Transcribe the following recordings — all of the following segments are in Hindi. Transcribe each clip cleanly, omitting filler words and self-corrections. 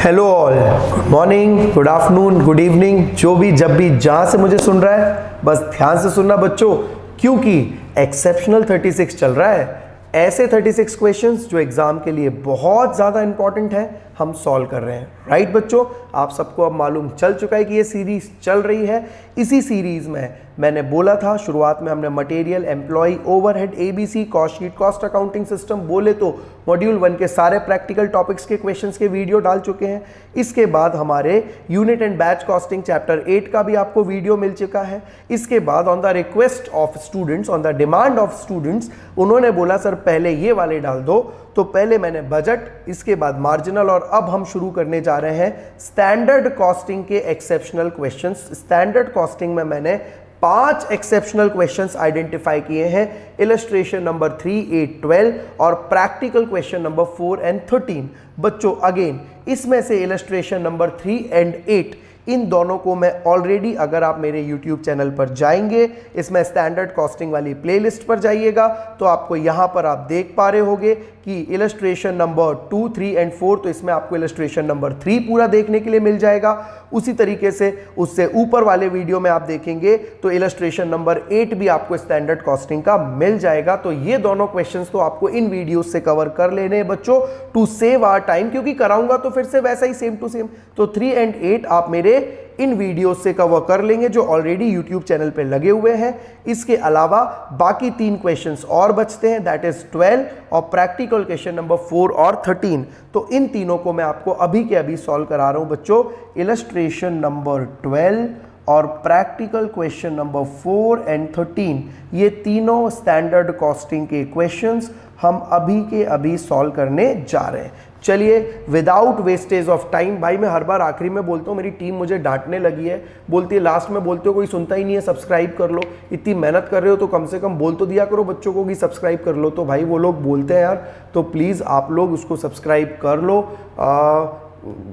Hello all, good morning, good afternoon, good evening, जो भी जब भी जहां से मुझे सुन रहा है बस ध्यान से सुनना बच्चों, क्योंकि एक्सेप्शनल 36 चल रहा है। ऐसे 36 क्वेश्चंस जो एग्जाम के लिए बहुत ज़्यादा इंपॉर्टेंट है हम सॉल्व कर रहे हैं। राइट बच्चों, आप सबको अब मालूम चल चुका है कि ये सीरीज चल रही है। इसी सीरीज में मैंने बोला था शुरुआत में हमने material, employ, overhead, ABC, cost sheet, cost accounting system, बोले तो मॉड्यूल 1 के सारे प्रैक्टिकल टॉपिक्स के क्वेश्चंस के वीडियो डाल चुके हैं। इसके बाद हमारे unit and batch costing chapter 8 का भी आपको वीडियो मिल चुका है। इसके बाद on the request of students, on the demand of students, उन्होंने बोला सर पहले ये वाले डाल दो, तो पहले मैंने बजट, इसके बाद मार्जिनल, और अब हम शुरू करने जा रहे हैं स्टैंडर्ड कॉस्टिंग के एक्सेप्शनल क्वेश्चंस। स्टैंडर्ड कॉस्टिंग में मैंने 5 एक्सेप्शनल क्वेश्चंस आइडेंटिफाई किए हैं। इलस्ट्रेशन नंबर 3, 8, 12 और प्रैक्टिकल क्वेश्चन नंबर 4 एंड 13। बच्चों अगेन इसमें से इलस्ट्रेशन नंबर 3 एंड 8, इन दोनों को मैं ऑलरेडी, अगर आप मेरे YouTube चैनल पर जाएंगे, इसमें स्टैंडर्ड कॉस्टिंग वाली प्लेलिस्ट पर जाइएगा तो आपको यहाँ पर आप देख पा रहे होंगे कि इलस्ट्रेशन नंबर 2, 3 एंड 4, तो इसमें आपको इलस्ट्रेशन नंबर 3 पूरा देखने के लिए मिल जाएगा। उसी तरीके से उससे ऊपर वाले वीडियो में आप देखेंगे तो इलस्ट्रेशन नंबर 8 भी आपको स्टैंडर्ड कॉस्टिंग का मिल जाएगा। तो ये दोनों क्वेश्चंस तो आपको इन वीडियोस से कवर कर लेने हैं बच्चों, टू सेव आवर टाइम, क्योंकि कराऊंगा तो फिर से वैसा ही सेम टू सेम। तो 3 एंड 8 आप मेरे इन वीडियोस से कवर कर लेंगे जो ऑलरेडी यूट्यूब चैनल पे लगे हुए हैं। इसके अलावा बाकी 3 क्वेश्चंस और बचते हैं, दैट इज 12 और प्रैक्टिकल क्वेश्चन नंबर 4 और 13। तो इन तीनों को मैं आपको अभी के अभी सॉल्व करा रहा हूं बच्चों। इलस्ट्रेशन नंबर 12 और प्रैक्टिकल क्वेश्चन नंबर 4 एंड 13, ये तीनों स्टैंडर्ड कॉस्टिंग के क्वेश्चंस हम अभी के अभी सॉल्व करने जा रहे हैं। चलिए विदाउट वेस्टेज ऑफ टाइम, भाई मैं हर बार आखिरी में बोलता हूँ, मेरी टीम मुझे डांटने लगी है, बोलती है लास्ट में बोलते हो कोई सुनता ही नहीं है, सब्सक्राइब कर लो। इतनी मेहनत कर रहे हो तो कम से कम बोल तो दिया करो बच्चों को कि सब्सक्राइब कर लो। तो भाई वो लोग बोलते हैं यार, तो प्लीज़ आप लोग उसको सब्सक्राइब कर लो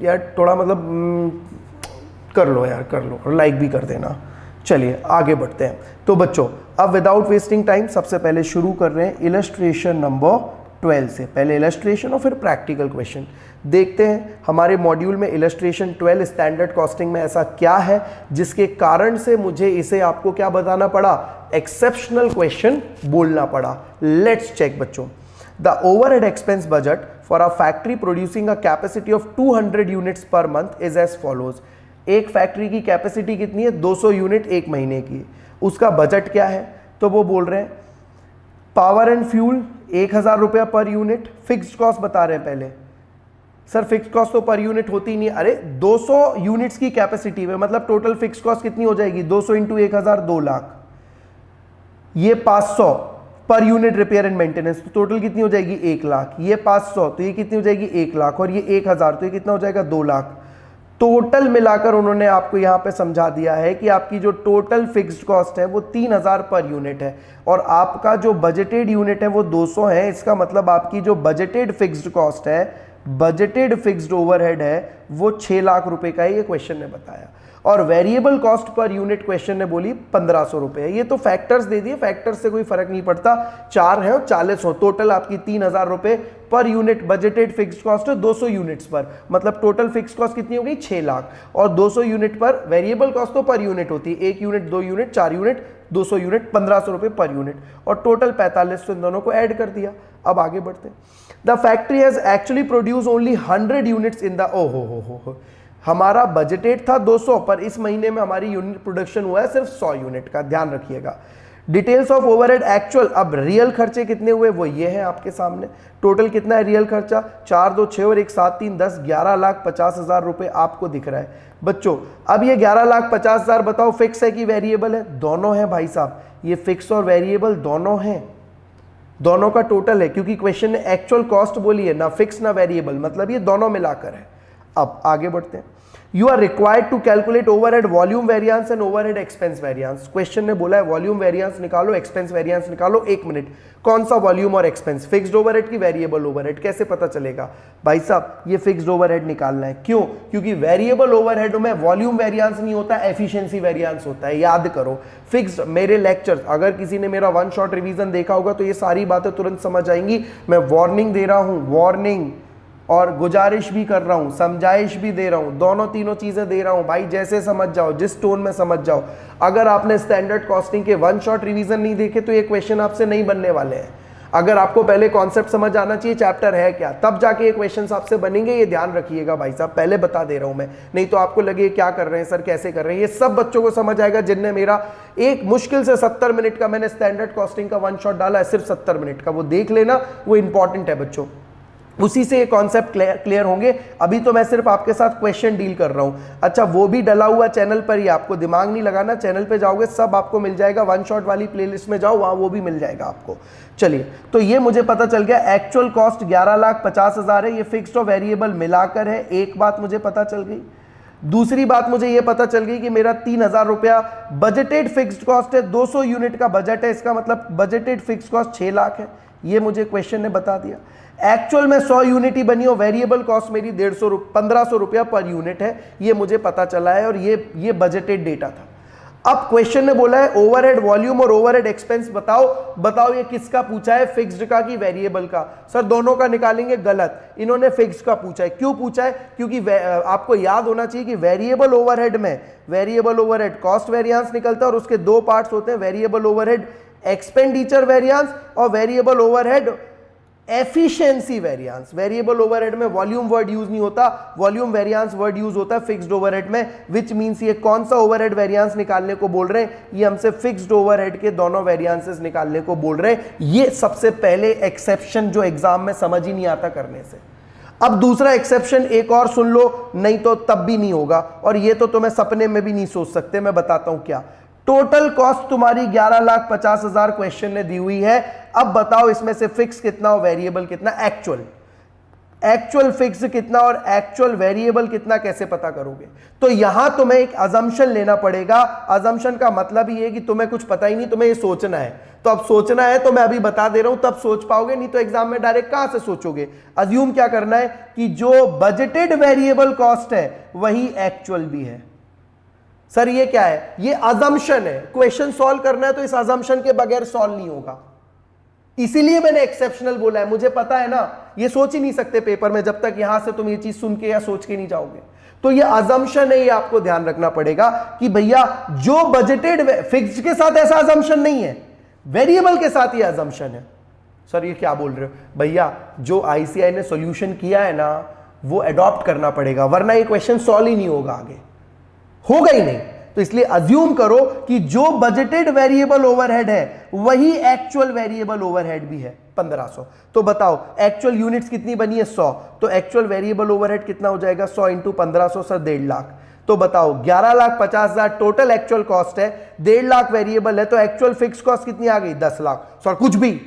यार, थोड़ा मतलब कर लो यार, कर लो, और लाइक भी कर देना। चलिए आगे बढ़ते हैं। तो बच्चों अब विदाउट वेस्टिंग टाइम सबसे पहले शुरू कर रहे हैं इलस्ट्रेशन नंबर 12 से। पहले इलस्ट्रेशन और फिर प्रैक्टिकल क्वेश्चन देखते हैं। हमारे मॉड्यूल में इलस्ट्रेशन 12 स्टैंडर्ड कॉस्टिंग में ऐसा क्या है जिसके कारण से मुझे इसे आपको क्या बताना पड़ा, एक्सेप्शनल क्वेश्चन बोलना पड़ा। लेट्स चेक बच्चों। The overhead expense budget for a factory producing a capacity of 200 units per month is as follows. एक फैक्ट्री की कैपेसिटी कितनी है, 200 यूनिट एक महीने की। उसका बजट क्या है, तो वो बोल रहे हैं पावर एंड फ्यूल 1000 रुपया पर यूनिट। फिक्स्ड कॉस्ट बता रहे हैं पहले, सर फिक्स्ड कॉस्ट तो पर यूनिट होती नहीं है। अरे 200 यूनिट्स की कैपेसिटी में मतलब टोटल फिक्स्ड कॉस्ट कितनी हो जाएगी, 200 इंटू 1000, 2 लाख। ये 500 per unit repair and maintenance, तो टोटल कितनी हो जाएगी, 1 लाख। ये 500 तो ये कितनी हो जाएगी, 1 लाख, और ये 1000 तो ये कितना हो जाएगा, 2 लाख। टोटल मिलाकर उन्होंने आपको यहां पे समझा दिया है कि आपकी जो टोटल फिक्स्ड कॉस्ट है वो 3000 पर यूनिट है, और आपका जो बजटेड यूनिट है वो 200 है। इसका मतलब आपकी जो बजटेड फिक्स्ड कॉस्ट है, बजटेड फिक्स्ड ओवरहेड है, वो 6 लाख रुपए का है, ये क्वेश्चन ने बताया। और variable cost per unit question ने बोली 1500 रुपए है। ये तो फैक्टर्स दे दिए, फैक्टर्स से कोई फर्क नहीं पड़ता, 4 है और 40 हो, टोटल आपकी 3000 रुपए per unit budgeted fixed cost है 200 यूनिट्स पर, मतलब टोटल फिक्स्ड कॉस्ट कितनी हो गई, 6 लाख। और 200 यूनिट पर वेरिएबल कॉस्ट तो पर यूनिट होती है, 1 यूनिट, 2 यूनिट, 4 यूनिट, 200 यूनिट, 1500 रुपए पर यूनिट, और टोटल 45, तो इन दोनों को ऐड कर दिया। अब आगे बढ़ते हैं। The factory has actually produce only 100 units in the, हो, हमारा बजटेड था 200, पर इस महीने में हमारी यूनिट प्रोडक्शन हुआ है सिर्फ 100 यूनिट का, ध्यान रखिएगा। डिटेल्स ऑफ ओवरहेड एक्चुअल, अब रियल खर्चे कितने हुए वो ये हैं आपके सामने। टोटल कितना है रियल खर्चा, 4, 2, 6 और 1, 7, 3, 10, 11,50,000 रुपए आपको दिख रहा है बच्चों। अब ये 11,50,000 बताओ फिक्स है कि वेरिएबल है, दोनों है भाई साहब, ये फिक्स और वेरिएबल दोनों हैं, दोनों का टोटल है, क्योंकि क्वेश्चन ने एक्चुअल कॉस्ट बोली है, ना फिक्स ना वेरिएबल, मतलब ये दोनों मिलाकर है। अब आगे बढ़ते हैं। You are required to calculate overhead volume variance and overhead expense variance. Question ने बोला है वॉल्यूम वेरिएंस निकालो, एक्सपेंस वेरिएंस निकालो। 1 मिनट, कौन सा वॉल्यूम और एक्सपेंस, फिक्स्ड ओवरहेड की वेरिएबल ओवरहेड, कैसे पता चलेगा भाई साहब, ये फिक्स्ड ओवरहेड निकालना है। क्यों, क्योंकि वेरिएबल ओवरहेड में वॉल्यूम वेरिएंस नहीं होता, एफिशिएंसी वेरिएंस होता है, याद करो। फिक्स्ड, मेरे लेक्चर्स अगर किसी ने मेरा 1 शॉट रिवीजन देखा होगा तो ये सारी बातें तुरंत समझ आएंगी। मैं वार्निंग दे रहा हूं, वार्निंग, और गुजारिश भी कर रहा हूं, समझाइश भी दे रहा हूं, दोनों तीनों चीजें दे रहा हूं भाई, जैसे समझ जाओ, जिस टोन में समझ जाओ। अगर आपने स्टैंडर्ड कॉस्टिंग के वन शॉट रिवीजन नहीं देखे तो ये क्वेश्चन आपसे नहीं बनने वाले हैं। अगर आपको पहले कॉन्सेप्ट समझ आना चाहिए चैप्टर है क्या, तब जाके ये क्वेश्चंस आपसे बनेंगे, ये ध्यान रखिएगा भाई साहब, पहले बता दे रहा हूं मैं, नहीं तो आपको लगे क्या कर रहे हैं सर, कैसे कर रहे हैं। ये सब बच्चों को समझ आएगा जिनने मेरा एक मुश्किल से 70 मिनट का मैंने स्टैंडर्ड कॉस्टिंग का वन शॉट डाला है, सिर्फ 70 मिनट का, वो देख लेना, वो इंपॉर्टेंट है बच्चों, उसी से ये कॉन्सेप्ट क्लियर होंगे। अभी तो मैं सिर्फ आपके साथ क्वेश्चन डील कर रहा हूं। अच्छा, वो भी डला हुआ चैनल पर ही, आपको दिमाग नहीं लगाना, चैनल पे जाओगे सब आपको मिल जाएगा, वन शॉट वाली प्लेलिस्ट में जाओ, वहां वो भी मिल जाएगा आपको। चलिए, तो ये मुझे पता चल गया एक्चुअल कॉस्ट 11,50,000 है, ये फिक्स्ड और वेरिएबल मिलाकर है, एक बात मुझे पता चल गई। दूसरी बात मुझे ये पता चल गई कि मेरा 3,000 रुपया बजटेड फिक्स्ड कॉस्ट है, 200 यूनिट का बजट है, इसका मतलब बजटेड फिक्स्ड कॉस्ट 6 लाख है, ये मुझे क्वेश्चन ने बता दिया। एक्चुअल में 100 यूनिट ही बनी हो, वेरिएबल कॉस्ट मेरी 1,500 रुपया पर यूनिट है, ये मुझे पता चला है, और ये बजटेड डेटा था। अब क्वेश्चन ने बोला है ओवरहेड वॉल्यूम और ओवरहेड एक्सपेंस बताओ ये किसका पूछा है, फिक्स्ड का कि वेरिएबल का। सर दोनों का निकालेंगे, गलत, इन्होंने फिक्स्ड का पूछा है। क्यों पूछा है? क्योंकि आपको याद होना चाहिए कि वेरिएबल ओवरहेड में वेरिएबल ओवरहेड कॉस्ट वेरिएंस निकलता है, और उसके दो पार्ट्स होते हैं, वेरिएबल ओवरहेड एक्सपेंडिचर वेरिएंस और variable overhead efficiency variance. Variable overhead में वॉल्यूम वर्ड यूज नहीं होता, वॉल्यूम वेरिएंस वर्ड यूज होता है फिक्स्ड ओवरहेड में, विच मींस ये कौन सा ओवरहेड वेरिएंस निकालने को बोल रहे हैं, ये हमसे फिक्स्ड ओवरहेड के दोनों वेरिएंसेस निकालने को बोल रहे हैं। ये सबसे पहले एक्सेप्शन जो एग्जाम में समझ ही नहीं आता करने से। अब दूसरा एक्सेप्शन एक और सुन लो, नहीं तो तब भी नहीं होगा, और ये तो तुम्हें सपने में भी नहीं सोच सकते, मैं बताता हूं क्या। टोटल कॉस्ट तुम्हारी 11,50,000 क्वेश्चन ने दी हुई है। अब बताओ इसमें से फिक्स कितना और वेरिएबल कितना, एक्चुअल फिक्स कितना और एक्चुअल वेरिएबल कितना, कैसे पता करोगे? तो यहां तुम्हें एक अजम्पशन लेना पड़ेगा। अजम्पशन का मतलब ही है कि तुम्हें कुछ पता ही नहीं, तुम्हें ये सोचना है। तो अब सोचना है तो मैं अभी बता दे रहा हूं, तब सोच पाओगे, नहीं तो एग्जाम में डायरेक्ट कहां से सोचोगे। अज्यूम क्या करना है कि जो बजटेड वेरिएबल कॉस्ट है वही एक्चुअल भी है। सर ये क्या है? ये अजम्पशन है, क्वेश्चन सॉल्व करना है तो इस अजम्पशन के बगैर सॉल्व नहीं होगा, इसीलिए मैंने एक्सेप्शनल बोला है। मुझे पता है ना, ये सोच ही नहीं सकते पेपर में जब तक यहां से तुम ये चीज सुन के या सोच के नहीं जाओगे। तो ये अजम्पशन है, ये आपको ध्यान रखना पड़ेगा कि भैया जो बजटेड फिक्स्ड के साथ ऐसा अजम्पशन नहीं है, वेरिएबल के साथ ये अजम्पशन है। सर ये क्या बोल रहे हो? भैया जो आईसीआई ने सॉल्यूशन किया है ना, वो अडॉप्ट करना पड़ेगा, वरना ये क्वेश्चन सॉल्व ही नहीं होगा, आगे होगा ही नहीं। तो इसलिए अज्यूम करो कि जो बजटेड वेरिएबल ओवरहेड है वही एक्चुअल वेरिएबल ओवरहेड भी है, 1500। तो बताओ एक्चुअल यूनिट्स कितनी बनी है? 100। तो एक्चुअल वेरिएबल ओवरहेड कितना हो जाएगा? 100 इंटू 1500, सर 1.5 लाख। तो बताओ 11,50,000 टोटल एक्चुअल कॉस्ट है, 1.5 लाख वेरिएबल है, तो एक्चुअल फिक्स कॉस्ट कितनी आ गई? 10 लाख। सर कुछ भी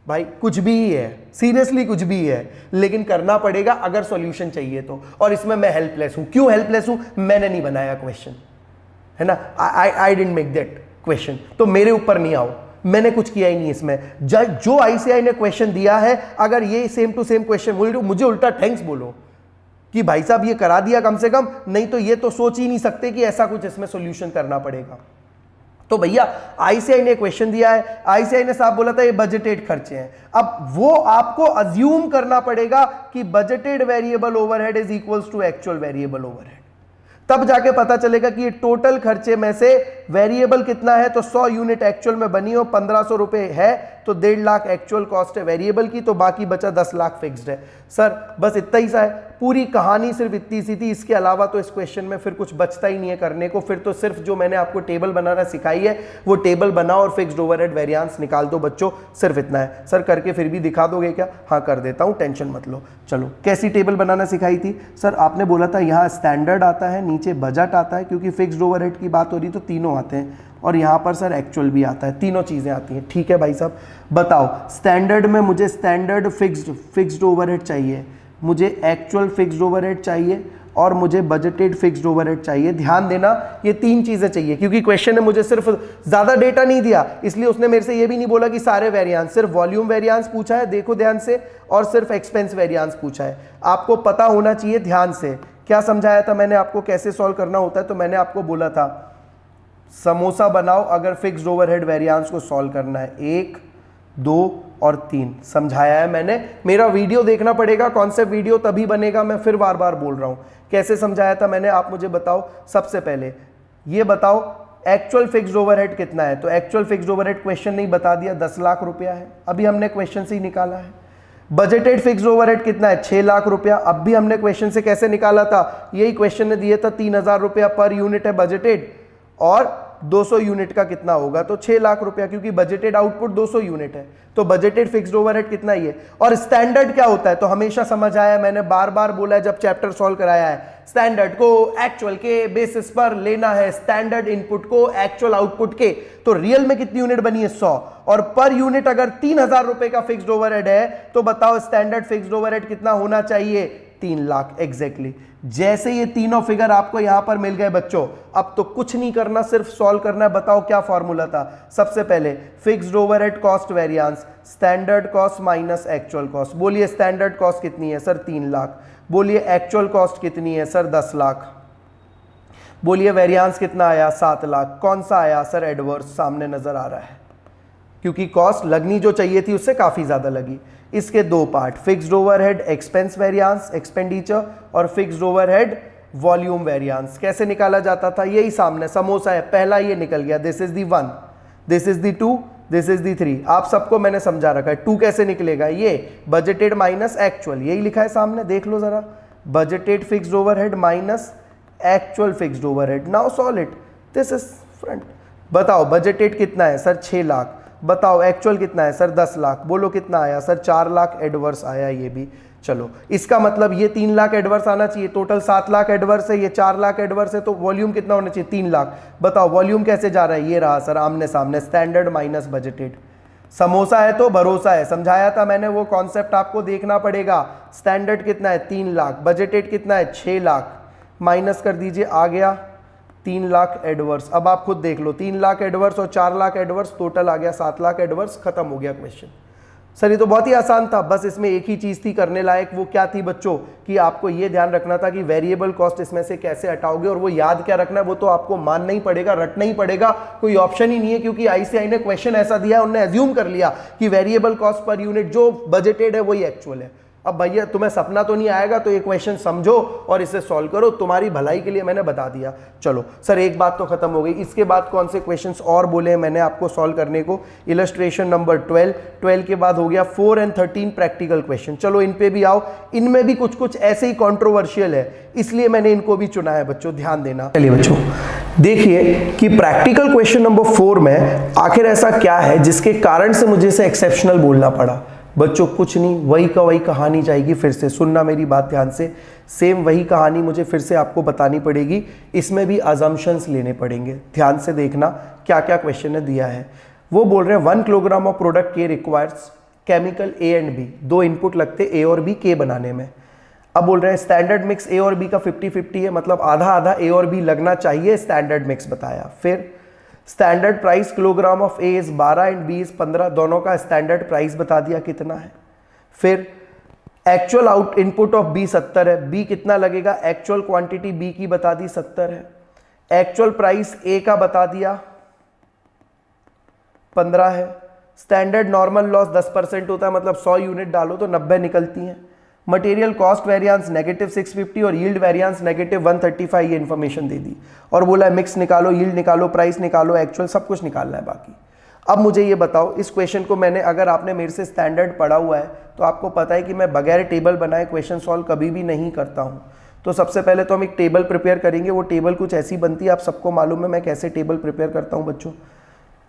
भाई, कुछ भी ही है, सीरियसली कुछ भी है, लेकिन करना पड़ेगा अगर सॉल्यूशन चाहिए तो। और इसमें मैं हेल्पलेस हूं। क्यों हेल्पलेस हूं? मैंने नहीं बनाया क्वेश्चन, है ना, I didn't make that question, तो मेरे ऊपर नहीं आओ, मैंने कुछ किया ही नहीं इसमें। जो आईसीआई ने क्वेश्चन दिया है, अगर ये सेम टू सेम क्वेश्चन मुझे उल्टा थैंक्स बोलो कि भाई साहब ये करा दिया कम से कम, नहीं तो ये तो सोच ही नहीं सकते कि ऐसा कुछ इसमें सॉल्यूशन करना पड़ेगा। तो भैया आईसीआई ने क्वेश्चन दिया है, आईसीआई ने साहब बोला था ये बजटेड खर्चे हैं। अब वो आपको अज्यूम करना पड़ेगा कि budgeted variable overhead is equals to actual variable overhead, तब जाके पता चलेगा कि ये टोटल खर्चे में से वेरिएबल कितना है। तो 100 यूनिट एक्चुअल में बनी हो, 1500 रुपए है, तो 1.5 लाख एक्चुअल कॉस्ट है वेरिएबल की, तो बाकी बचा 10 लाख फिक्स्ड है। सर बस इतना ही सा है, पूरी कहानी सिर्फ इतनी सी थी। इसके अलावा तो इस क्वेश्चन में फिर कुछ बचता ही नहीं है करने को। फिर तो सिर्फ जो मैंने आपको टेबल बनाना सिखाई है वो टेबल बनाओ और फिक्स्ड ओवरहेड वेरिएंस निकाल दो बच्चों, सिर्फ इतना है। सर करके फिर भी दिखा दोगे क्या? हाँ कर देता हूँ, टेंशन मत लो। चलो कैसी टेबल बनाना सिखाई थी? सर आपने बोला था यहाँ स्टैंडर्ड आता है, नीचे बजट आता है, क्योंकि फिक्स्ड ओवरहेड की बात हो रही तो तीनों आते हैं, और यहाँ पर सर एक्चुअल भी आता है, तीनों चीज़ें आती हैं। ठीक है भाई साहब, बताओ स्टैंडर्ड में मुझे स्टैंडर्ड फिक्स्ड ओवरहेड चाहिए, मुझे एक्चुअल फिक्स्ड ओवरहेड चाहिए, और मुझे बजटेड फिक्स्ड ओवरहेड चाहिए। ध्यान देना ये तीन चीज़ें चाहिए, क्योंकि क्वेश्चन ने मुझे सिर्फ ज़्यादा डेटा नहीं दिया, इसलिए उसने मेरे से ये भी नहीं बोला कि सारे वेरिएंस, सिर्फ वॉल्यूम वेरिएंस पूछा है, देखो ध्यान से, और सिर्फ एक्सपेंस वेरिएंस पूछा है। आपको पता होना चाहिए ध्यान से, क्या समझाया था मैंने आपको कैसे सॉल्व करना होता है। तो मैंने आपको बोला था समोसा बनाओ अगर फिक्स्ड ओवरहेड वेरिएंस को सॉल्व करना है, 1, 2 और 3 समझाया है मैंने। मेरा वीडियो देखना पड़ेगा, कॉन्सेप्ट वीडियो तभी बनेगा, मैं फिर बार बार बोल रहा हूं। कैसे समझाया था मैंने, आप मुझे बताओ। सबसे पहले ये बताओ एक्चुअल फिक्स्ड ओवरहेड कितना है, तो एक्चुअल फिक्स्ड ओवरहेड क्वेश्चन नहीं बता दिया, 10 लाख रुपया है, अभी हमने क्वेश्चन से ही निकाला है। बजटेड फिक्स्ड ओवरहेड कितना है, 6 लाख रुपया, अब भी हमने क्वेश्चन से कैसे निकाला था, यही क्वेश्चन ने दिया था 3000 रुपया पर यूनिट है बजटेड, और 200 यूनिट का कितना होगा, तो 6 लाख रुपया, क्योंकि बजटेड आउटपुट 200 यूनिट है, तो बजटेड फिक्स्ड ओवरहेड कितना ही है। और स्टैंडर्ड क्या होता है, तो हमेशा समझ आया, मैंने बार बार बोला है जब चैप्टर सॉल्व कराया है, स्टैंडर्ड को एक्चुअल के बेसिस पर लेना है, स्टैंडर्ड इनपुट को एक्चुअल आउटपुट के। तो रियल में कितनी यूनिट बनी है, 100, और पर यूनिट अगर 3000 रुपए का फिक्स्ड ओवरहेड है, तो बताओ स्टैंडर्ड फिक्स्ड ओवरहेड कितना होना चाहिए, 3 लाख एग्जैक्टली। जैसे ये तीनों फिगर आपको यहां पर मिल गए बच्चों, अब तो कुछ नहीं करना, सिर्फ सॉल्व करना है। बताओ क्या फॉर्मूला था, सबसे पहले fixed overhead cost variance, standard cost minus actual cost. बोलिए स्टैंडर्ड कॉस्ट कितनी है सर, 3 लाख। बोलिए एक्चुअल कॉस्ट कितनी है सर, 10 लाख। बोलिए वेरिएंस कितना आया, 7 लाख। कौन सा आया सर, एडवर्स, सामने नजर आ रहा है, क्योंकि कॉस्ट लगनी जो चाहिए थी उससे काफी ज्यादा लगी। इसके 2 part, fixed overhead expense variance expenditure, और फिक्स्ड ओवरहेड वॉल्यूम वेरिएंस। कैसे निकाला जाता था, यही सामने समोसा है, पहला ये निकल गया, this is the 1, this is the 2, this is the 3। आप सबको मैंने समझा रखा है। 2 कैसे निकलेगा, ये बजटेड माइनस एक्चुअल, यही लिखा है सामने, देख लो जरा, budgeted fixed overhead minus actual fixed overhead. Now solve it, this is front. बताओ बजटेड कितना है सर, 6 लाख। बताओ एक्चुअल कितना है सर, 10 लाख। बोलो कितना आया सर, 4 लाख एडवर्स आया ये भी। चलो इसका मतलब ये 3 लाख एडवर्स आना चाहिए, टोटल 7 लाख एडवर्स है, ये 4 लाख एडवर्स है, तो वॉल्यूम कितना होना चाहिए, 3 लाख। बताओ वॉल्यूम कैसे जा रहा है, ये रहा सर आमने सामने, स्टैंडर्ड माइनस बजटेड। समोसा है तो भरोसा है, समझाया था मैंने, वो कॉन्सेप्ट आपको देखना पड़ेगा। स्टैंडर्ड कितना है, 3 लाख, बजटेड कितना है, 6 लाख, माइनस कर दीजिए, आ गया 3 लाख एडवर्स। अब आप खुद देख लो, 3 लाख एडवर्स और 4 लाख एडवर्स, टोटल आ गया 7 लाख एडवर्स। खत्म हो गया क्वेश्चन। सर ये तो बहुत ही आसान था, बस इसमें एक ही चीज थी करने लायक, वो क्या थी बच्चों, कि आपको ये ध्यान रखना था कि वेरिएबल कॉस्ट इसमें से कैसे हटाओगे, और वो याद क्या रखना है, वो तो आपको मानना ही पड़ेगा, रटना ही पड़ेगा, कोई ऑप्शन ही नहीं है, क्योंकि आईसीआई ने क्वेश्चन ऐसा दिया, उन्होंने एज्यूम कर लिया कि वेरिएबल कॉस्ट पर यूनिट जो बजटेड है वही एक्चुअल है। अब भैया तुम्हें सपना तो नहीं आएगा, तो ये क्वेश्चन समझो और इसे सॉल्व करो, तुम्हारी भलाई के लिए मैंने बता दिया। चलो सर एक बात तो खत्म हो गई, इसके बाद कौन से क्वेश्चंस और बोले हैं मैंने आपको सॉल्व करने को। इलस्ट्रेशन नंबर 12 के बाद हो गया 4 और 13 प्रैक्टिकल क्वेश्चन। चलो इन पे भी आओ, इनमें भी कुछ कुछ ऐसे ही कॉन्ट्रोवर्शियल है, इसलिए मैंने इनको भी चुना है बच्चों, ध्यान देना। चलिए बच्चों देखिए कि प्रैक्टिकल क्वेश्चन नंबर 4 में आखिर ऐसा क्या है जिसके कारण से मुझे इसे एक्सेप्शनल बोलना पड़ा। बच्चों कुछ नहीं, वही का वही कहानी जाएगी, फिर से सुनना मेरी बात ध्यान से, सेम वही कहानी मुझे फिर से आपको बतानी पड़ेगी, इसमें भी अजम्पशंस लेने पड़ेंगे। ध्यान से देखना क्या क्या क्वेश्चन ने दिया है। वो बोल रहे हैं 1 किलोग्राम ऑफ प्रोडक्ट के requires chemical A and B, 2 input लगते ए और बी के बनाने में। अब बोल रहे हैं स्टैंडर्ड मिक्स ए और बी का 50-50 है, मतलब आधा आधा ए और बी लगना चाहिए, स्टैंडर्ड मिक्स बताया। फिर standard price kilogram of A is 12 and B is 15, दोनों का स्टैंडर्ड प्राइस बता दिया कितना है। फिर actual out input of B 70 है, बी कितना लगेगा, एक्चुअल क्वांटिटी बी की बता दी 70 है। एक्चुअल प्राइस ए का बता दिया 15 है। स्टैंडर्ड नॉर्मल लॉस 10% होता है, मतलब 100 यूनिट डालो तो 90 निकलती हैं। मटेरियल कॉस्ट वेरिएंस -650 और यील्ड वेरिएंस -135, ये इन्फॉर्मेशन दे दी और बोला मिक्स निकालो, यील्ड निकालो, प्राइस निकालो, एक्चुअल सब कुछ निकालना है बाकी। अब मुझे ये बताओ, इस क्वेश्चन को मैंने, अगर आपने मेरे से स्टैंडर्ड पढ़ा हुआ है तो आपको पता है कि मैं बगैर टेबल बनाए क्वेश्चन सॉल्व कभी भी नहीं करता हूँ। तो सबसे पहले तो हम एक टेबल प्रिपेयर करेंगे, वो टेबल कुछ ऐसी बनती है, आप सबको मालूम है मैं कैसे टेबल प्रिपेयर करता हूँ बच्चों।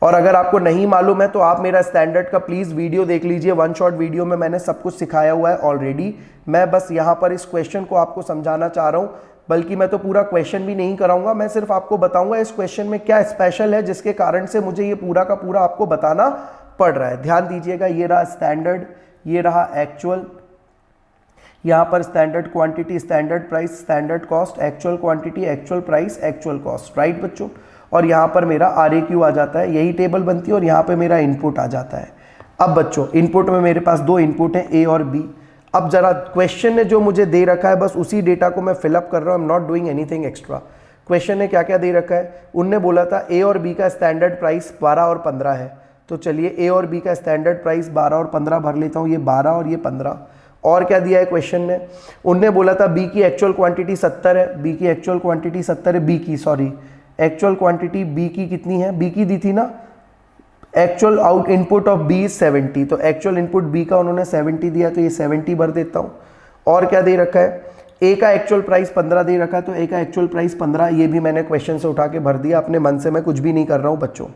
और अगर आपको नहीं मालूम है तो आप मेरा स्टैंडर्ड का प्लीज़ वीडियो देख लीजिए, 1 शॉट वीडियो में मैंने सब कुछ सिखाया हुआ है ऑलरेडी। मैं बस यहाँ पर इस क्वेश्चन को आपको समझाना चाह रहा हूँ, बल्कि मैं तो पूरा क्वेश्चन भी नहीं कराऊंगा, मैं सिर्फ आपको बताऊंगा इस क्वेश्चन में क्या स्पेशल है जिसके कारण से मुझे ये पूरा का पूरा आपको बताना पड़ रहा है। ध्यान दीजिएगा, ये रहा स्टैंडर्ड, ये रहा एक्चुअल, यहाँ पर standard quantity, standard price, standard cost, actual quantity, actual price, actual cost, right बच्चों। और यहाँ पर मेरा RAQ आ जाता है, यही टेबल बनती है, और यहाँ पे मेरा इनपुट आ जाता है। अब बच्चों इनपुट में मेरे पास 2 इनपुट हैं, A और B। अब जरा क्वेश्चन ने जो मुझे दे रखा है बस उसी डेटा को मैं फिलअप कर रहा हूँ, I am not doing anything extra. Question ने क्या क्या दे रखा है, उनने बोला था A और B का स्टैंडर्ड प्राइस 12 और 15 है, तो चलिए ए और बी का स्टैंडर्ड प्राइस 12 और 15 भर लेता हूँ, ये 12 और ये 15। और क्या दिया है क्वेश्चन ने, उनने बोला था बी की एक्चुअल क्वांटिटी 70 है, बी की एक्चुअल क्वांटिटी 70 है, बी की सॉरी एक्चुअल क्वांटिटी बी की कितनी है, बी की दी थी ना, actual out input of B is 70, तो एक्चुअल इनपुट बी का उन्होंने 70 दिया, तो ये 70 भर देता हूँ। और क्या दे रखा है, ए का एक्चुअल प्राइस 15 दे रखा है, तो ए का एक्चुअल प्राइस 15, ये भी मैंने क्वेश्चन से उठा के भर दिया अपने मन से, मैं कुछ भी नहीं कर रहा हूँ बच्चों।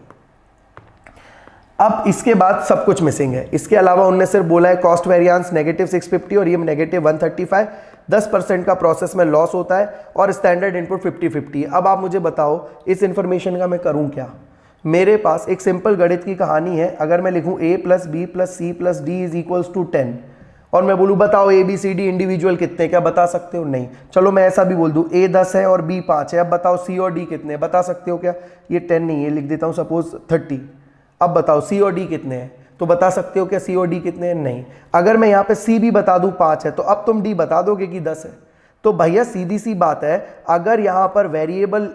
अब इसके बाद सब कुछ मिसिंग है, इसके अलावा उन्होंने सिर्फ बोला है कॉस्ट वेरिएंस -650 और ये -135, 10% का प्रोसेस में लॉस होता है और स्टैंडर्ड इनपुट 50-50। अब आप मुझे बताओ इस इंफॉर्मेशन का मैं करूं क्या। मेरे पास एक सिंपल गणित की कहानी है, अगर मैं लिखूं a + b + c + d = 10 और मैं बोलूं बताओ a b c d individual कितने, क्या बता सकते हो? नहीं। चलो मैं ऐसा भी बोल दूं a 10 है और b 5 है, अब बताओ c और d कितने, बता सकते हो क्या? ये 10 नहीं है, लिख देता हूं सपोज 30। अब बताओ c और d कितने हैं, तो बता सकते हो क्या c और d कितने हैं? नहीं। अगर मैं यहाँ पे c भी बता दूं 5 है, तो अब तुम d बता दोगे कि 10 है। तो भैया सीधी सी बात है, अगर यहाँ पर वेरिएबल,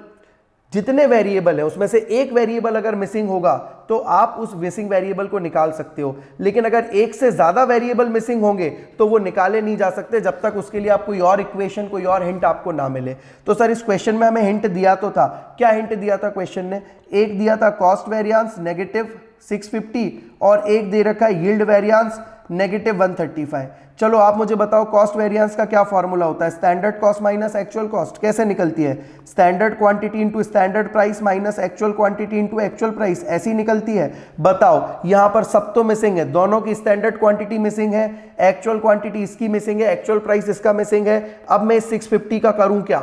जितने वेरिएबल है उसमें से एक वेरिएबल अगर मिसिंग होगा तो आप उस मिसिंग वेरिएबल को निकाल सकते हो, लेकिन अगर एक से ज्यादा वेरिएबल मिसिंग होंगे तो वो निकाले नहीं जा सकते जब तक उसके लिए आप कोई और इक्वेशन, कोई और हिंट आपको ना मिले। तो सर इस क्वेश्चन में हमें हिंट दिया तो था, क्या हिंट दिया था क्वेश्चन ने? एक दिया था कॉस्ट वेरिएंस -650 और एक दे रखा है यील्ड वेरिएंस -135। चलो आप मुझे बताओ कॉस्ट वेरिएंस का क्या फॉर्मूला होता है? Standard cost minus actual cost. कैसे निकलती है? Standard quantity into standard price minus actual quantity into actual price, ऐसी निकलती है। बताओ यहां पर सब तो मिसिंग है, दोनों की स्टैंडर्ड क्वांटिटी मिसिंग है, एक्चुअल क्वांटिटी इसकी मिसिंग है, एक्चुअल प्राइस इसका मिसिंग है। अब मैं 650 का करूं क्या?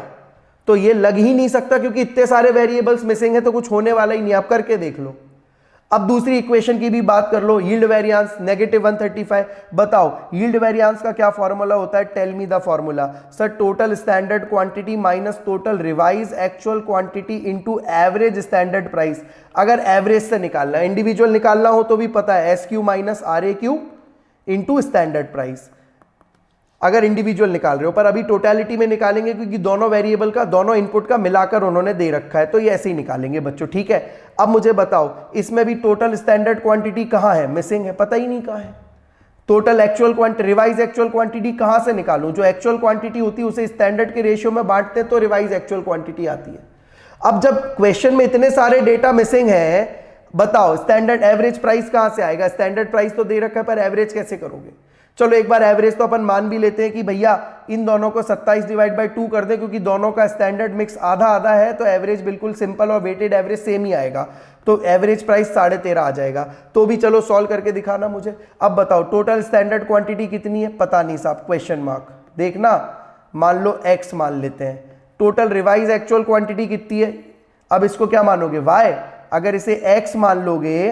तो ये लग ही नहीं सकता क्योंकि इतने सारे वेरिएबल्स मिसिंग है, तो कुछ होने वाला ही नहीं। आप करके देख लो। अब दूसरी इक्वेशन की भी बात कर लो, यील्ड वेरिएंस -135। बताओ यील्ड वेरिएंस का क्या फॉर्मूला होता है? Tell me the formula. Sir total standard quantity minus total revise actual quantity into average standard price. अगर एवरेज से निकालना है, इंडिविजुअल निकालना हो तो भी पता है SQ - RAQ into standard price, अगर इंडिविजुअल निकाल रहे हो। पर अभी टोटलिटी में निकालेंगे क्योंकि दोनों वेरिएबल का, दोनों इनपुट का मिलाकर उन्होंने दे रखा है, तो ये ऐसे ही निकालेंगे बच्चों, ठीक है। अब मुझे बताओ इसमें भी टोटल स्टैंडर्ड क्वांटिटी कहां है? मिसिंग है, पता ही नहीं कहां है। Total actual quantity, revise actual quantity कहां से निकालूं? जो एक्चुअल क्वांटिटी होती है उसे स्टैंडर्ड के रेशियो में बांटते हैं तो रिवाइज एक्चुअल क्वांटिटी आती है। अब जब क्वेश्चन में इतने सारे डेटा मिसिंग है, बताओ स्टैंडर्ड एवरेज प्राइस कहां से आएगा? स्टैंडर्ड प्राइस तो दे रखा है पर एवरेज कैसे करोगे? चलो एक बार एवरेज तो अपन मान भी लेते हैं कि भैया इन दोनों को 27/2 कर दे, क्योंकि दोनों का स्टैंडर्ड मिक्स आधा आधा है, तो एवरेज बिल्कुल सिंपल और वेटेड एवरेज सेम ही आएगा, तो एवरेज प्राइस 13.5 आ जाएगा। तो भी चलो सॉल्व करके दिखाना मुझे। अब बताओ टोटल स्टैंडर्ड क्वांटिटी कितनी है? पता नहीं साहब, क्वेश्चन मार्क। देखना, मान लो x मान लेते हैं। टोटल रिवाइज एक्चुअल क्वांटिटी कितनी है? अब इसको क्या मानोगे? y। अगर इसे x मान लोगे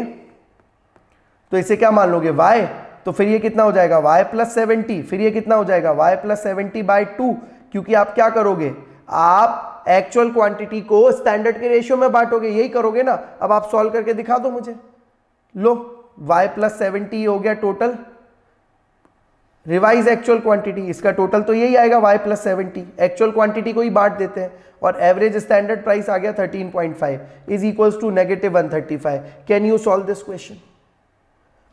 तो इसे क्या मान लोगे? y। तो फिर ये कितना हो जाएगा? y + 70। फिर ये कितना हो जाएगा? y + 70/2। क्योंकि आप क्या करोगे? आप एक्चुअल क्वांटिटी को स्टैंडर्ड के रेशियो में बांटोगे, यही करोगे ना। अब आप सॉल्व करके दिखा दो मुझे। लो y + 70 हो गया टोटल रिवाइज एक्चुअल क्वांटिटी, इसका टोटल तो यही आएगा y + 70। एक्चुअल क्वांटिटी को ही बांट देते हैं और एवरेज स्टैंडर्ड प्राइस आ गया 13.5 = -135। Can you solve this question?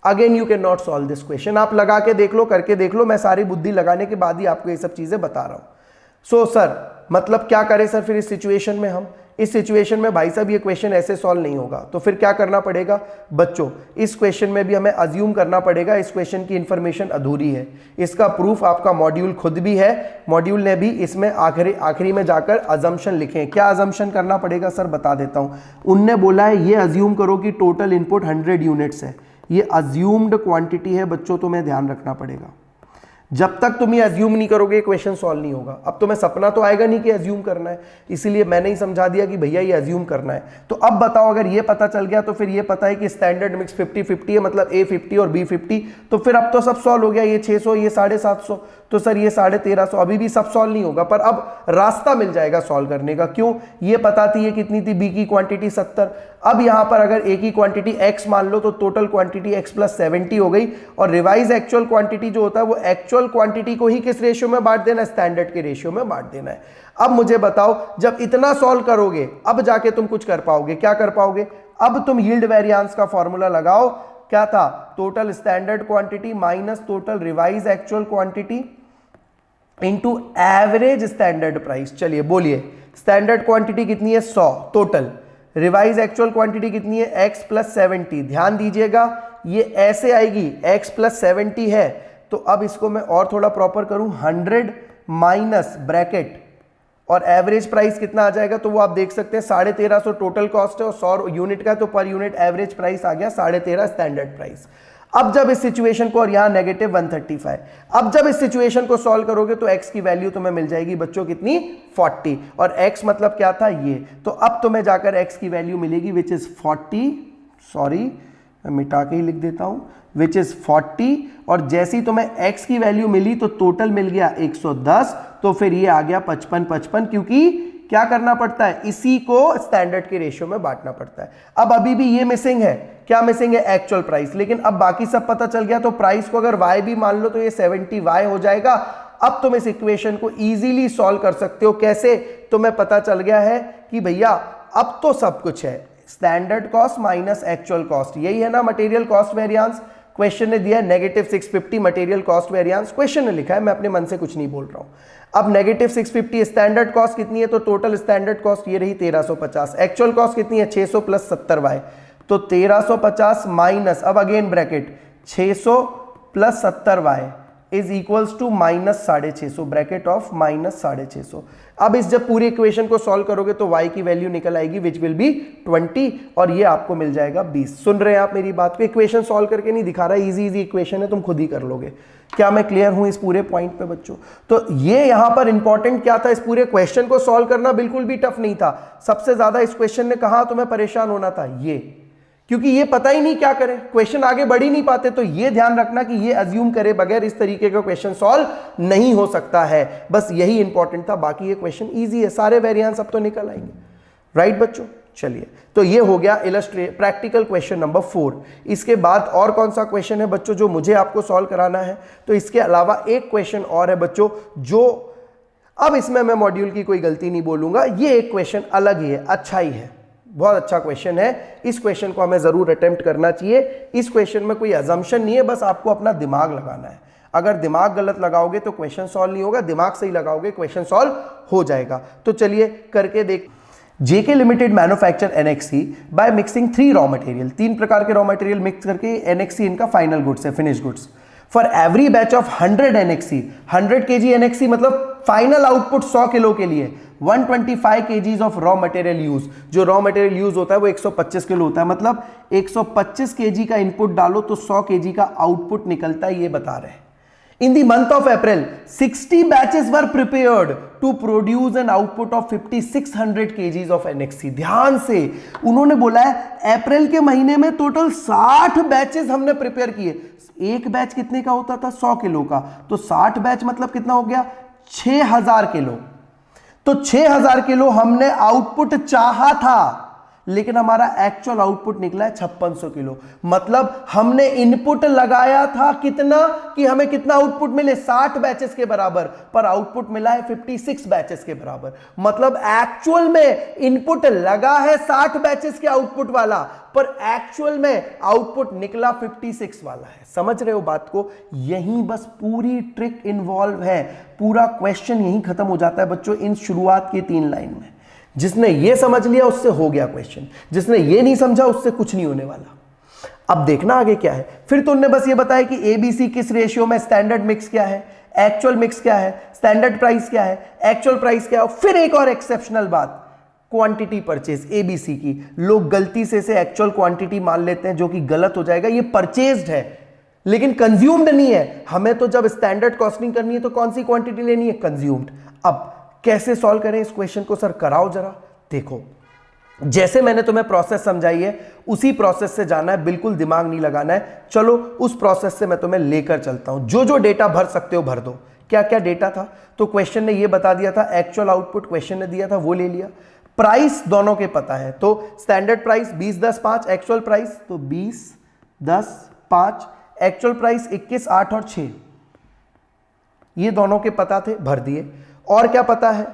Again you can not solve this question. आप लगा के देख लो, करके देख लो, मैं सारी बुद्धि लगाने के बाद ही आपको ये सब चीजें बता रहा हूं। सो सर मतलब क्या करें सर फिर इस सिचुएशन में? हम इस सिचुएशन में भाई साहब ये क्वेश्चन ऐसे सॉल्व नहीं होगा, तो फिर क्या करना पड़ेगा बच्चों? इस क्वेश्चन में भी हमें अज्यूम करना पड़ेगा इस क्वेश्चन की इंफॉर्मेशन अधूरी है। इसका प्रूफ आपका मॉड्यूल खुद भी है, मॉड्यूल ने भी इसमें आखिरी में जाकर अजम्पशन लिखे। क्या अजम्पशन करना पड़ेगा सर? बता देता हूं। उनने बोला है ये अज्यूम करो कि टोटल इनपुट 100 यूनिट्स है। ये अज्यूम्ड क्वांटिटी है बच्चों, तुम्हें ध्यान रखना पड़ेगा। जब तक तुम ये अज्यूम नहीं करोगे क्वेश्चन सॉल्व नहीं होगा। अब तुम्हें सपना तो आएगा नहीं कि अज्यूम करना है, इसीलिए मैंने ही समझा दिया कि भैया ये अज्यूम करना है। तो अब बताओ अगर ये पता चल गया तो फिर ये पता है कि स्टैंडर्ड मिक्स 50-50 है, मतलब A 50 और B 50, तो फिर अब तो सब सॉल्व हो गया। ये 600, ये 750, तो सर ये 1350, अभी भी सब सॉल्व नहीं होगा, पर अब रास्ता मिल जाएगा सॉल्व करने का। क्यों? ये पता थी ये कितनी थी, B की क्वांटिटी 70। अब यहां पर अगर A की क्वांटिटी X मान लो तो टोटल क्वांटिटी X + 70 हो गई, और रिवाइज एक्चुअल क्वांटिटी जो होता है वो एक्चुअल क्वांटिटी को ही किस रेशियो में बांट देना है? स्टैंडर्ड के रेशियो में बांट देना है। अब मुझे बताओ जब इतना सॉल्व करोगे अब जाके तुम कुछ कर पाओगे। क्या कर पाओगे? अब तुम यील्ड वेरिएंस का फॉर्मूला लगाओ, क्या था, total standard quantity minus total revise actual quantity into average standard price. चलिए बोलिए, स्टैंडर्ड क्वांटिटी कितनी है 100 टोटल, रिवाइज एक्चुअल क्वांटिटी कितनी है x प्लस 70। ध्यान दीजिएगा ये ऐसे आएगी, x प्लस 70 है, तो अब इसको मैं और थोड़ा प्रॉपर करूं, 100 माइनस ब्रैकेट और एवरेज प्राइस कितना आ जाएगा, तो वो आप देख सकते हैं 1350 टोटल कॉस्ट है और 100 यूनिट का, तो पर यूनिट एवरेज प्राइस आ गया 13.5 स्टैंडर्ड प्राइस। अब जब इस सिचुएशन को, और यहां नेगेटिव 135, अब जब इस सिचुएशन को सॉल्व करोगे तो x की वैल्यू तुम्हें मिल जाएगी बच्चों कितनी, 40, और x मतलब क्या था ये, तो अब तुम्हें जाकर x की वैल्यू मिलेगी विच इज 40, सॉरी मैं मिटा के ही लिख देता हूं, विच इज 40, और जैसी तुम्हें x की वैल्यू मिली तो टोटल मिल गया 110, तो फिर ये आ गया 55, क्योंकि क्या करना पड़ता है, इसी को स्टैंडर्ड के रेशियो में बांटना पड़ता है। अब अभी भी ये मिसिंग है, क्या मिसिंग है, एक्चुअल प्राइस, लेकिन अब बाकी सब पता चल गया, तो प्राइस को अगर y भी मान लो तो ये 70y हो जाएगा। अब तुम इस इक्वेशन को इजीली सॉल्व कर सकते हो, कैसे, तुम्हें पता चल गया है कि भैया अब तो सब कुछ है, standard cost minus actual cost, यही है ना मटेरियल कॉस्ट वेरिएंस। क्वेश्चन ने दिया है -650 मटेरियल कॉस्ट वेरिएंस, क्वेश्चन ने लिखा है, मैं अपने मन से कुछ नहीं बोल रहा हूं। अब -650 स्टैंडर्ड कॉस्ट कितनी है, तो टोटल स्टैंडर्ड कॉस्ट ये रही 1350, एक्चुअल कॉस्ट कितनी है 600 प्लस 70y, तो 1350 माइनस, अब again bracket 600 plus 70y is equals to -650, bracket of -650। अब इस जब पूरी इक्वेशन को सॉल्व करोगे तो y की वैल्यू निकल आएगी विच विल बी 20, और ये आपको मिल जाएगा 20। सुन रहे हैं आप मेरी बात को, इक्वेशन सॉल्व करके नहीं दिखा रहा, इजी इक्वेशन है, तुम खुद ही कर लोगे। क्या मैं क्लियर हूं इस पूरे पॉइंट पे बच्चों? तो ये यहां पर इंपॉर्टेंट क्या था, इस पूरे क्वेश्चन को सॉल्व करना बिल्कुल भी टफ नहीं था। सबसे ज्यादा इस क्वेश्चन ने कहा तुम्हें परेशान होना था ये, क्योंकि ये पता ही नहीं क्या करें, क्वेश्चन आगे बढ़ ही नहीं पाते। तो ये ध्यान रखना कि ये अज्यूम करे बगैर इस तरीके का क्वेश्चन सॉल्व नहीं हो सकता है, बस यही इंपॉर्टेंट था। बाकी ये क्वेश्चन इजी है, सारे वेरिएंस अब तो निकल आएंगे, राइट बच्चों। चलिए, तो ये हो गया प्रैक्टिकल क्वेश्चन नंबर 4। इसके बाद और कौन सा क्वेश्चन है बच्चों जो मुझे आपको सॉल्व कराना है? तो इसके अलावा एक क्वेश्चन और है बच्चों, जो अब इसमें मैं मॉड्यूल की कोई गलती नहीं बोलूंगा, ये एक क्वेश्चन अलग ही है, अच्छा ही है, बहुत अच्छा क्वेश्चन है। इस क्वेश्चन को हमें जरूर अटेम्प्ट करना चाहिए। इस क्वेश्चन में कोई अजम्पशन नहीं है, बस आपको अपना दिमाग लगाना है। अगर दिमाग गलत लगाओगे तो क्वेश्चन सॉल्व नहीं होगा, दिमाग सही लगाओगे क्वेश्चन सॉल्व हो जाएगा। तो चलिए करके देख। JK limited manufacture NXC by mixing 3 raw material, 3 प्रकार के रॉ मटेरियल मिक्स करके एनएक्सी इनका फाइनल गुड्स है, finish goods. For every batch of 100 NXC, 100 kg NXC मतलब फाइनल आउटपुट 100 किलो के लिए 125 kgs of raw material use. जो रॉ मटेरियल यूज होता है वो 125 किलो होता है, मतलब 125 kg का इनपुट डालो तो 100 kg का आउटपुट निकलता है, ये बता रहे हैं। In the month of April, 60 batches were prepared to produce an output of 5600 kgs of NXC। ध्यान से उन्होंने बोला है अप्रैल के महीने में टोटल 60 बैचेस हमने प्रिपेयर किए। एक बैच कितने का होता था? 100 किलो का, तो 60 बैच मतलब कितना हो गया? 6000 किलो। तो 6000 किलो हमने आउटपुट चाहा था, लेकिन हमारा एक्चुअल आउटपुट निकला है 5600 किलो। मतलब हमने इनपुट लगाया था कितना कि हमें कितना आउटपुट मिले? 60 बैचेस के बराबर, पर आउटपुट मिला है 56 बैचेस के बराबर। मतलब एक्चुअल में इनपुट लगा है 60 बैचेस के आउटपुट वाला, पर एक्चुअल में आउटपुट निकला 56 वाला है। समझ रहे हो बात को? यही बस पूरी ट्रिक इन्वॉल्व है, पूरा क्वेश्चन यही खत्म हो जाता है बच्चों इन शुरुआत की 3 लाइन में। जिसने ये समझ लिया उससे हो गया क्वेश्चन, जिसने ये नहीं समझा उससे कुछ नहीं होने वाला। अब देखना आगे क्या है। फिर तुमने बस ये बताया कि एबीसी किस रेशियो में, स्टैंडर्ड मिक्स क्या है, एक्चुअल मिक्स क्या है, स्टैंडर्ड प्राइस क्या है, एक्चुअल प्राइस क्या है। फिर एक और एक्सेप्शनल बात, क्वांटिटी परचेज एबीसी की। लोग गलती से इसे एक्चुअल क्वांटिटी मान लेते हैं, जो कि गलत हो जाएगा। ये परचेज्ड है लेकिन कंज्यूम्ड नहीं है। हमें तो जब स्टैंडर्ड कॉस्टिंग करनी है तो कौन सी क्वांटिटी लेनी है? कंज्यूम्ड। अब कैसे सॉल्व करें इस क्वेश्चन को? सर कराओ जरा। देखो, जैसे मैंने तुम्हें प्रोसेस समझाई है उसी प्रोसेस से जाना है, बिल्कुल दिमाग नहीं लगाना है। चलो उस प्रोसेस से मैं तुम्हें लेकर चलता हूं। जो जो डेटा भर सकते हो भर दो। क्या क्या डेटा था? तो क्वेश्चन ने यह बता दिया था, एक्चुअल आउटपुट क्वेश्चन ने दिया था वो ले लिया। प्राइस दोनों के पता है, तो स्टैंडर्ड प्राइस 20, 10, 5, एक्चुअल प्राइस तो 20, 10, 5, एक्चुअल प्राइस 21, 8 और 6, ये दोनों के पता थे, भर दिए। और क्या पता है?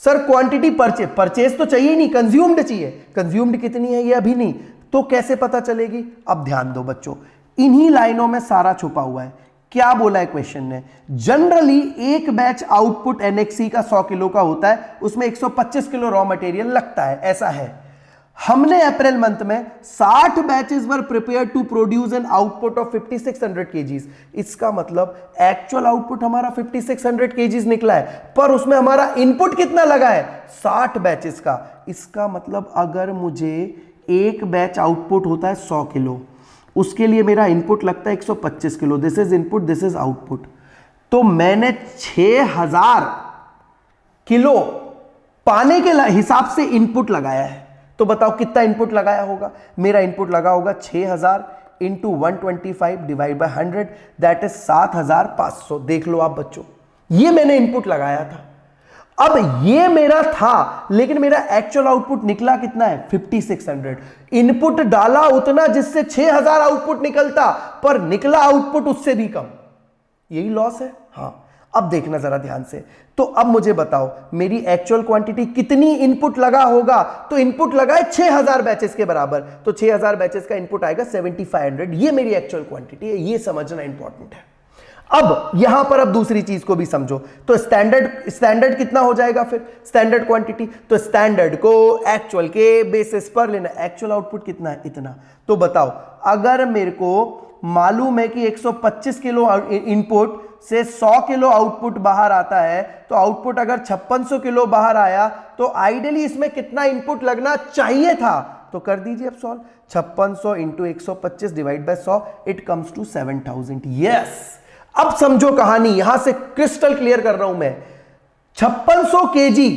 सर क्वांटिटी परचेज तो चाहिए ही नहीं, कंज्यूम्ड चाहिए। कंज्यूम्ड कितनी है ये अभी नहीं, तो कैसे पता चलेगी? अब ध्यान दो बच्चों, इन्हीं लाइनों में सारा छुपा हुआ है। क्या बोला है क्वेश्चन ने? जनरली एक बैच आउटपुट एनएक्सी का 100 किलो का होता है, उसमें 125 किलो रॉ मटेरियल लगता है, ऐसा है। हमने अप्रैल मंथ में 60 batches were prepare to produce an output of 5600 KGs. इसका मतलब एक्चुअल आउटपुट हमारा 5600 केजीज निकला है, पर उसमें हमारा इनपुट कितना लगा है? 60 बैचेस का। इसका मतलब अगर मुझे एक बैच आउटपुट होता है 100 किलो, उसके लिए मेरा इनपुट लगता है 125 kilo. This is input, this is output. तो मैंने 6000 किलो पाने के हिसाब से इनपुट लगाया है। तो बताओ कितना इनपुट लगाया होगा? मेरा इनपुट लगा होगा 6000 into 125 divide by 100, that is 7500। देख लो आप बच्चों, ये मैंने इनपुट लगाया था। अब ये मेरा था, लेकिन मेरा एक्चुअल आउटपुट निकला कितना है? 5600। इनपुट डाला उतना जिससे 6000 आउटपुट निकलता, पर निकला आउटपुट उससे भी कम। यही लॉस है। हाँ, अब देखना जरा ध्यान से। तो अब मुझे बताओ मेरी एक्चुअल क्वांटिटी कितनी इनपुट लगा होगा? तो इनपुट लगा है 6000 बैचेस के बराबर, तो 6000 बैचेस का इनपुट आएगा 7500। ये मेरी एक्चुअल क्वांटिटी है, ये समझना इंपॉर्टेंट है। अब यहां पर अब दूसरी चीज को भी समझो। तो स्टैंडर्ड कितना हो जाएगा फिर? Standard quantity. तो स्टैंडर्ड को एक्चुअल के बेसिस पर लेना। एक्चुअल आउटपुट कितना है? इतना। तो बताओ, अगर मेरे को मालूम है कि 125 किलो इनपुट से 100 किलो आउटपुट बाहर आता है, तो आउटपुट अगर 5600 किलो बाहर आया, तो आइडियली इसमें कितना इनपुट लगना चाहिए था? तो कर दीजिए अब solve. 5600 into 125 divide by 100, it comes to 7000। Yes, अब समझो कहानी, यहां से क्रिस्टल क्लियर कर रहा हूं मैं। 5600 केजी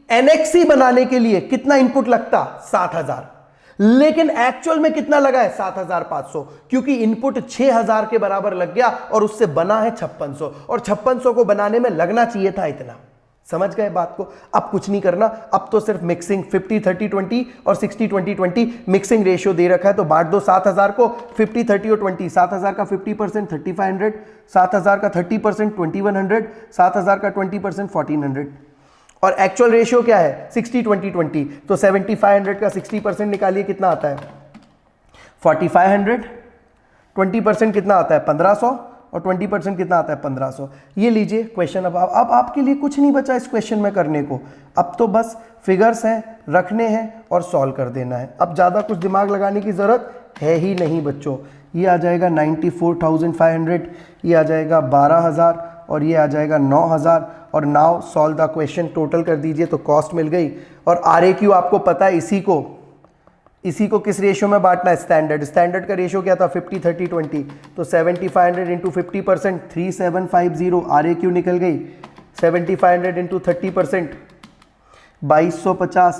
एनएक्सी बनाने के लिए कितना इनपुट लगता? 7000। लेकिन एक्चुअल में कितना लगा है? 7500, क्योंकि इनपुट 6000 के बराबर लग गया और उससे बना है 5600, और 5600 को बनाने में लगना चाहिए था इतना। समझ गए बात को? अब कुछ नहीं करना, अब तो सिर्फ मिक्सिंग 50-30-20 और 60-20-20 मिक्सिंग रेशियो दे रखा है, तो बांट दो 7000 को 50-30 और 20। 7000 का 50% 3500, 7000 का 30% 2100, 7000 का 20% 1400। और एक्चुअल रेशियो क्या है? 60-20-20। तो 7500 का 60% निकालिए, कितना आता है? 4500। 20% कितना आता है? 1500। और 20% कितना आता है? 1500। ये लीजिए क्वेश्चन। अब आपके लिए कुछ नहीं बचा इस क्वेश्चन में करने को। अब तो बस फिगर्स हैं, रखने हैं और सॉल्व कर देना है। अब ज़्यादा कुछ दिमाग लगाने की ज़रूरत है ही नहीं बच्चों। ये आ जाएगा 94,500, ये आ जाएगा 12000 और ये आ जाएगा 9000। और now solve the question. Total कर दीजिए तो कॉस्ट मिल गई। और RAQ आपको पता है, इसी को किस रेशियो में बांटना है? स्टैंडर्ड का रेशियो क्या था? 50-30-20। तो 7500 इंटू 50% 3750। RAQ निकल गई। 7500 इंटू 30% 2250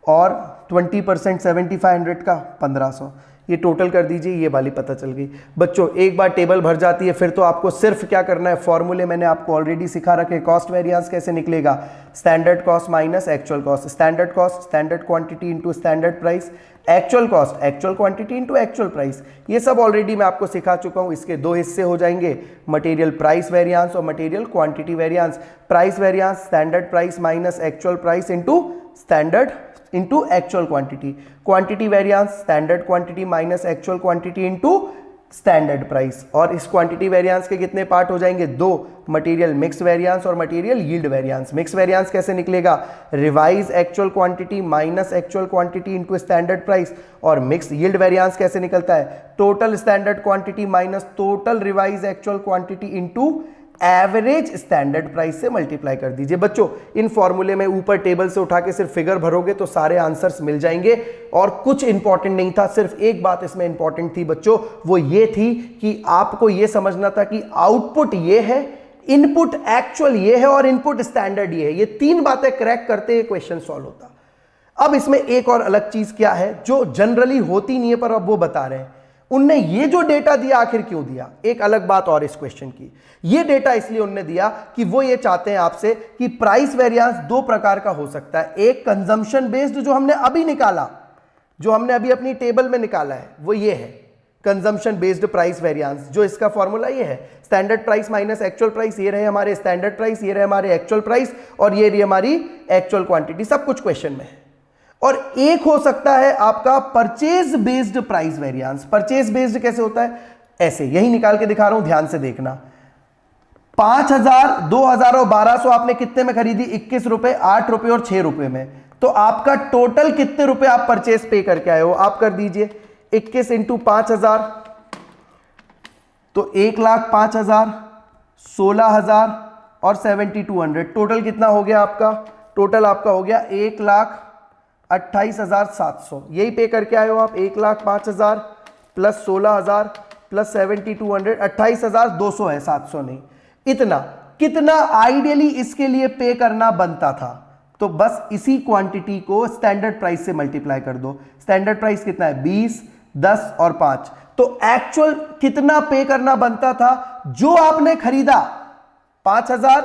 और 20% 7500 का 1500। ये टोटल कर दीजिए, ये वाली पता चल गई। बच्चों एक बार टेबल भर जाती है, फिर तो आपको सिर्फ क्या करना है? फॉर्मूले मैंने आपको ऑलरेडी सिखा रखे। कॉस्ट वेरिएंस कैसे निकलेगा? Standard cost minus actual cost. Standard cost standard quantity into standard price. Actual cost actual quantity into actual price. ये सब ऑलरेडी मैं आपको सिखा चुका हूँ। इसके दो हिस्से हो जाएंगे, मटेरियल प्राइस वेरिएंस और material quantity variance. Price variance standard price minus actual price into standard into actual quantity. Quantity variance standard quantity minus actual quantity into standard price. और इस क्वांटिटी वेरिएंस के कितने पार्ट हो जाएंगे? दो, मटेरियल मिक्स वेरिएंस और material yield variance. Mix variance कैसे निकलेगा? Revise actual quantity minus actual quantity into standard price. और मिक्स यील्ड वेरिएंस कैसे निकलता है? Total standard quantity minus total revise actual quantity into average standard price से मल्टीप्लाई कर दीजिए। बच्चों इन फॉर्मूले में ऊपर टेबल से उठा के सिर्फ फिगर भरोगे तो सारे आंसर्स मिल जाएंगे। और कुछ इंपॉर्टेंट नहीं था, सिर्फ एक बात इसमें इंपॉर्टेंट थी बच्चों, वो ये थी कि आपको ये समझना था कि आउटपुट ये है, इनपुट एक्चुअल ये है और इनपुट स्टैंडर्ड ये है। ये तीन बातें क्रैक करते ही क्वेश्चन सॉल्व होता। अब इसमें एक और अलग चीज क्या है जो जनरली होती नहीं है, पर अब वो बता रहे हैं। उनने ये जो डेटा दिया आखिर क्यों दिया? एक अलग बात और इस क्वेश्चन की, ये डेटा इसलिए उनने दिया कि वो ये चाहते हैं आपसे कि प्राइस वेरिएंस दो प्रकार का हो सकता है। एक कंजम्पशन बेस्ड जो हमने अभी निकाला, जो हमने अभी अपनी टेबल में निकाला है, वो ये है कंजम्पशन बेस्ड प्राइस वेरिएंस। जो इसका फॉर्मूला ये है, standard price minus actual price. ये रहे हमारे स्टैंडर्ड प्राइस, ये रहे हमारे एक्चुअल प्राइस और ये रही हमारी एक्चुअल क्वांटिटी। सब कुछ क्वेश्चन में है। और एक हो सकता है आपका purchase based price variance. Purchase based कैसे होता है? ऐसे, यही निकाल के दिखा रहा हूं, ध्यान से देखना। 5,000, 2,000 और 1,200 आपने कितने में खरीदी? 21 रुपए, 8 रुपए और 6 रुपए में। तो आपका टोटल कितने रुपए आप परचेज पे करके आए हो? आप कर दीजिए 21 इंटू 5,000, तो 1,05,000, 16,000 और 7,200। टोटल कितना हो गया आपका? टोटल आपका हो गया 1,28,700। यही पे करके आए हो आप। 1,05,000 प्लस 16,000 प्लस 7,200, 28,200 है, 700 नहीं। इतना कितना आइडियली इसके लिए पे करना बनता था? तो बस इसी क्वांटिटी को स्टैंडर्ड प्राइस से मल्टीप्लाई कर दो। स्टैंडर्ड प्राइस कितना है? 20, 10 और 5। तो एक्चुअल कितना पे करना बनता था जो आपने खरीदा? 5,000,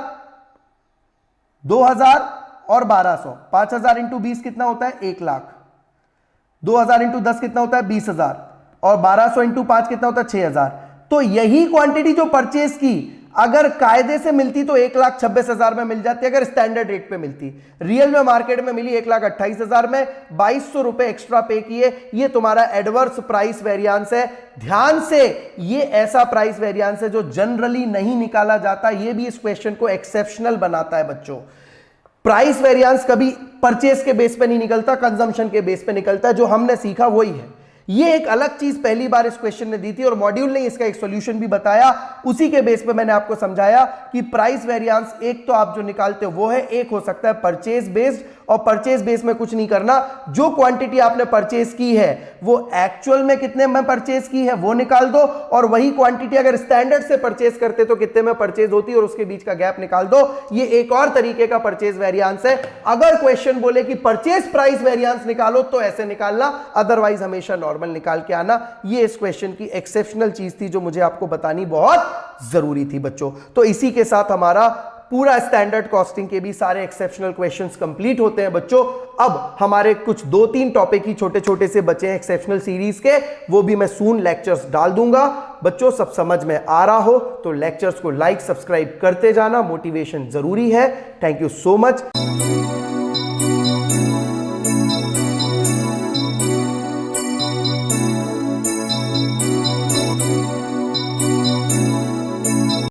2,000 और 1,200। 5,000 इंटू 20 कितना होता है? 1,00,000। 2,000 इंटू 10 कितना होता है? 20,000। और 1,200 इंटू 5 कितना होता है? 6,000। तो यही क्वांटिटी जो परचेज की अगर कायदे से मिलती तो 1,26,000 में मिल जाती, अगर स्टैंडर्ड रेट पे मिलती। रियल में मार्केट में मिली 1,28,000 में, 2,200 रुपए एक्स्ट्रा पे किए। ये तुम्हारा एडवर्स प्राइस वेरिएंस है। ध्यान से, ये ऐसा प्राइस वेरिएंस है जो जनरली नहीं निकाला जाता। ये भी इस क्वेश्चन को एक्सेप्शनल बनाता है बच्चों। प्राइस वेरिएंस कभी परचेज के बेस पे नहीं निकलता, कंजम्पशन के बेस पे निकलता है। जो हमने सीखा वही है। ये एक अलग चीज पहली बार इस क्वेश्चन ने दी थी और मॉड्यूल ने इसका एक सॉल्यूशन भी बताया। उसी के बेस पे मैंने आपको समझाया कि प्राइस वेरिएंस एक तो आप जो निकालते हो वो है, एक हो सकता है परचेज बेस्ड। और परचेज बेस में कुछ नहीं करना, जो क्वांटिटी आपने परचेज की है वो एक्चुअल में कितने में परचेज की है वो निकाल दो, और वही क्वांटिटी अगर स्टैंडर्ड से परचेज करते तो कितने में परचेज होती, और उसके बीच का गैप निकाल दो। ये एक और तरीके का परचेज वेरिएंस है। अगर क्वेश्चन बोले कि परचेज प्राइस वेरिएंस निकालो तो ऐसे निकालना, अदरवाइज हमेशा नॉर्मल निकाल के आना। ये इस क्वेश्चन की एक्सेप्शनल चीज थी जो मुझे आपको बतानी बहुत जरूरी थी बच्चों। तो इसी के साथ हमारा पूरा स्टैंडर्ड कॉस्टिंग के भी सारे एक्सेप्शनल क्वेश्चंस कंप्लीट होते हैं बच्चों। अब हमारे कुछ 2-3 टॉपिक ही छोटे छोटे से बचे हैं एक्सेप्शनल सीरीज के, वो भी मैं सून लेक्चर्स डाल दूंगा। बच्चों सब समझ में आ रहा हो तो लेक्चर्स को लाइक सब्सक्राइब करते जाना, मोटिवेशन जरूरी है। Thank you so much.